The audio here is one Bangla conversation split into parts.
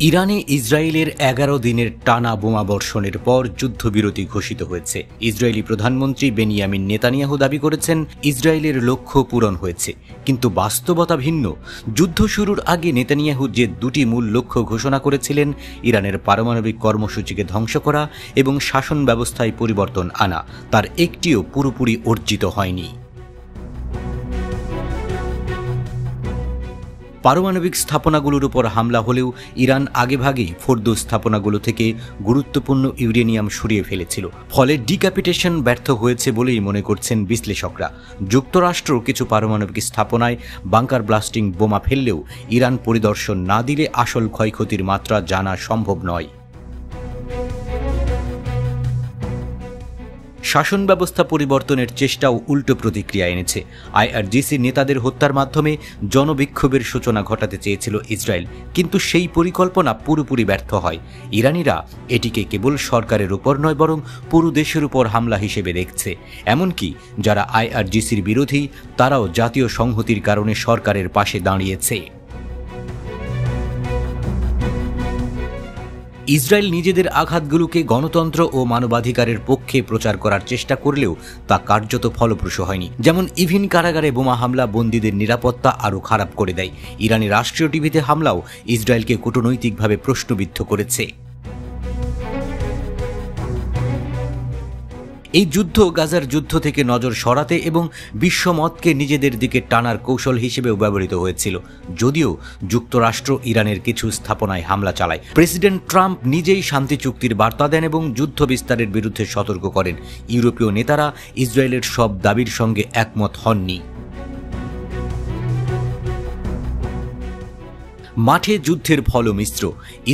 ইরানে ইসরায়েলের ১১ দিনের টানা বোমাবর্ষণের পর যুদ্ধবিরতি ঘোষিত হয়েছে। ইসরায়েলি প্রধানমন্ত্রী বেনিয়ামিন নেতানিয়াহু দাবি করেছেন ইসরায়েলের লক্ষ্য পূরণ হয়েছে, কিন্তু বাস্তবতা ভিন্ন। যুদ্ধ শুরুর আগে নেতানিয়াহু যে দুটি মূল লক্ষ্য ঘোষণা করেছিলেন, ইরানের পারমাণবিক কর্মসূচিকে ধ্বংস করা এবং শাসন ব্যবস্থায় পরিবর্তন আনা, তার একটিও পুরোপুরি অর্জিত হয়নি। পারমাণবিক স্থাপনাগুলোর উপর হামলা হলেও ইরান আগেভাগেই ফোর্দো স্থাপনাগুলো থেকে গুরুত্বপূর্ণ ইউরেনিয়াম সরিয়ে ফেলেছিল, ফলে ডিক্যাপিটেশন ব্যর্থ হয়েছে বলেই মনে করছেন বিশ্লেষকরা। যুক্তরাষ্ট্র কিছু পারমাণবিক স্থাপনায় বাংকার ব্লাস্টিং বোমা ফেললেও ইরান পরিদর্শন না দিলে আসল ক্ষয়ক্ষতির মাত্রা জানা সম্ভব নয়। শাসন ব্যবস্থা পরিবর্তনের চেষ্টাও উল্টো প্রতিক্রিয়া এনেছে। আইআরজিসির নেতাদের হত্যার মাধ্যমে জনবিক্ষোভের সূচনা ঘটাতে চেয়েছিল ইসরায়েল, কিন্তু সেই পরিকল্পনা পুরোপুরি ব্যর্থ হয়। ইরানিরা এটিকে কেবল সরকারের উপর নয়, বরং পুরো দেশের উপর হামলা হিসেবে দেখছে। এমনকি যারা আইআরজিসির বিরোধী, তারাও জাতীয় সংহতির কারণে সরকারের পাশে দাঁড়িয়েছে। ইসরায়েল নিজেদের আঘাতগুলোকে গণতন্ত্র ও মানবাধিকারের পক্ষে প্রচার করার চেষ্টা করলেও তা কার্যত ফলপ্রসূ হয়নি। যেমন ইভিন কারাগারে বোমা হামলা বন্দীদের নিরাপত্তা আরও খারাপ করে দেয়। ইরানের রাষ্ট্রীয় টিভিতে হামলাও ইসরায়েলকে কূটনৈতিকভাবে প্রশ্নবিদ্ধ করেছে। এই যুদ্ধ গাজার যুদ্ধ থেকে নজর সরাতে এবং বিশ্বমতকে নিজেদের দিকে টানার কৌশল হিসেবেও ব্যবহৃত হয়েছিল। যদিও যুক্তরাষ্ট্র ইরানের কিছু স্থাপনায় হামলা চালায়, প্রেসিডেন্ট ট্রাম্প নিজেই শান্তি চুক্তির বার্তা দেন এবং যুদ্ধ বিস্তারের বিরুদ্ধে সতর্ক করেন। ইউরোপীয় নেতারা ইসরায়েলের সব দাবির সঙ্গে একমত হননি। মাঠে যুদ্ধের ফলও মিশ্র।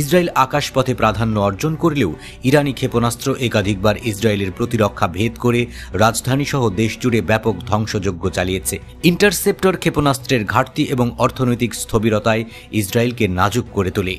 ইসরায়েল আকাশপথে প্রাধান্য অর্জন করলেও ইরানি ক্ষেপণাস্ত্র একাধিকবার ইসরায়েলের প্রতিরক্ষা ভেদ করে রাজধানীসহ দেশজুড়ে ব্যাপক ধ্বংসযজ্ঞ চালিয়েছে। ইন্টারসেপ্টর ক্ষেপণাস্ত্রের ঘাটতি এবং অর্থনৈতিক স্থবিরতায় ইসরায়েলকে নাজুক করে তোলে।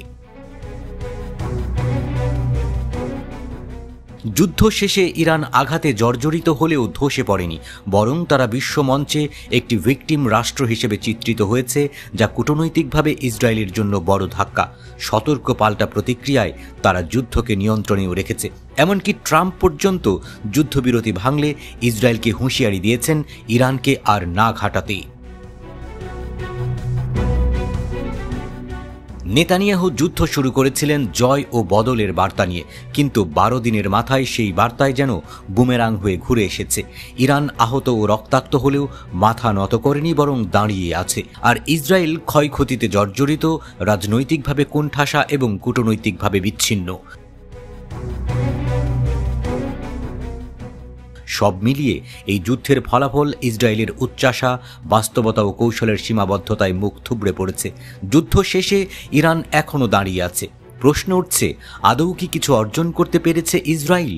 যুদ্ধ শেষে ইরান আঘাতে জর্জরিত হলেও ধসে পড়েনি, বরং তারা বিশ্বমঞ্চে একটি ভিকটিম রাষ্ট্র হিসেবে চিত্রিত হয়েছে, যা কূটনৈতিকভাবে ইসরায়েলের জন্য বড় ধাক্কা। সতর্ক পাল্টা প্রতিক্রিয়ায় তারা যুদ্ধকে নিয়ন্ত্রণেও রেখেছে। এমনকি ট্রাম্প পর্যন্ত যুদ্ধবিরতি ভাঙলে ইসরায়েলকে হুঁশিয়ারি দিয়েছেন ইরানকে আর না ঘাটাতে। নেতানিয়াহু যুদ্ধ শুরু করেছিলেন জয় ও বদলের বার্তা নিয়ে, কিন্তু 12 দিনের মাথায় সেই বার্তায় যেন বুমেরাং হয়ে ঘুরে এসেছে। ইরান আহত ও রক্তাক্ত হলেও মাথা নত করেনি, বরং দাঁড়িয়ে আছে। আর ইসরায়েল ক্ষয়ক্ষতিতে জর্জরিত, রাজনৈতিকভাবে কোণঠাসা এবং কূটনৈতিকভাবে বিচ্ছিন্ন। সব মিলিয়ে এই যুদ্ধের ফলাফল ইসরায়েলের উচ্চাশা, বাস্তবতা ও কৌশলের সীমাবদ্ধতায় মুখ থুবড়ে পড়েছে। যুদ্ধ শেষে ইরান এখনও দাঁড়িয়ে আছে। প্রশ্ন উঠছে, আদৌ কি কিছু অর্জন করতে পেরেছে ইসরায়েল?